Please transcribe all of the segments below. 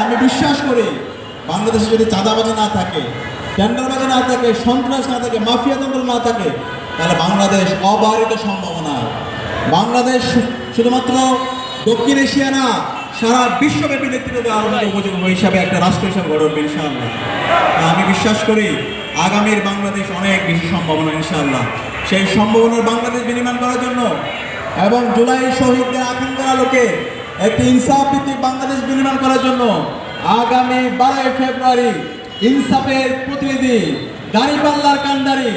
আমি বিশ্বাস করি বাংলাদেশে যদি চাঁদাবাজি না থাকে, টেন্ডারবাজি না থাকে, সন্ত্রাস না থাকে, মাফিয়াতন্ত্র না থাকে, তাহলে বাংলাদেশ অবারিত সম্ভাবনা। বাংলাদেশ শুধুমাত্র দক্ষিণ এশিয়া না, সারা বিশ্বব্যাপী নেতৃত্ব দেওয়ার উপযোগী হিসাবে একটা রাষ্ট্র হিসাবে গড়ে উঠবে ইনশাআল্লাহ। আমি বিশ্বাস করি আগামীর বাংলাদেশ অনেক বেশি সম্ভাবনা ইনশাআল্লাহ। সেই সম্ভাবনার বাংলাদেশ বিনির্মাণ করার জন্য এবং জুলাই শহীদদের আকাঙ্ক্ষার আলোকে একটি ইনসাফ ভিত্তিক বাংলাদেশ বিনির্মাণ করার জন্য আগামী 12 ফেব্রুয়ারি ইনসাফের প্রতিনিধি দাঁড়িপাল্লার কান্ডারি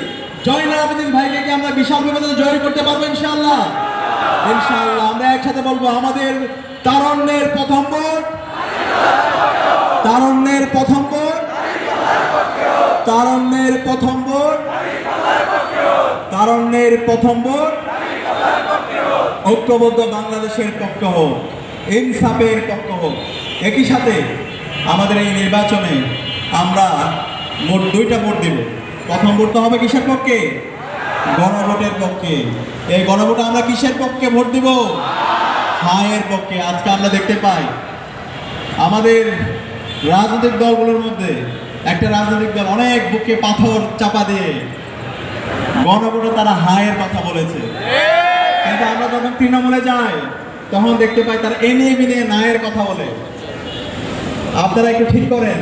জয়নুল আবেদিন ভাইকে কি আমরা বিশাল বিপদে জয় করতে পারবো ইনশাআল্লাহ? ইনশাআল্লাহ আমরা একসাথে বলবো, আমাদের তারুণ্যের প্রথম ভোট, তারুণ্যের প্রথম ভোট, তারুণ্যের প্রথম ভোট, তারুণ্যের প্রথম ভোট ঐক্যবদ্ধ বাংলাদেশের পক্ষ হোক, ইনসাফের পক্ষ হোক। একই সাথে আমাদের এই নির্বাচনে আমরা মোট 2টা ভোট দেব। প্রথম ভোটটা হবে কিসের পক্ষে? গণভোটের পক্ষে। এই গণভোটে আমরা কিসের পক্ষে ভোট দিব? হায়ের পক্ষে। আজকে আমরা দেখতে পাই আমাদের রাজনৈতিক দলগুলোর মধ্যে একটা রাজনৈতিক দল অনেক বুকে পাথর চাপা দিয়ে গণভোটে তারা হায়ের কথা বলেছে, কিন্তু আমরা যখন তৃণমূলে যাই তখন দেখতে পাই তারা এ নিয়ে নায়ের কথা বলে। আপনারা একটু ঠিক করেন।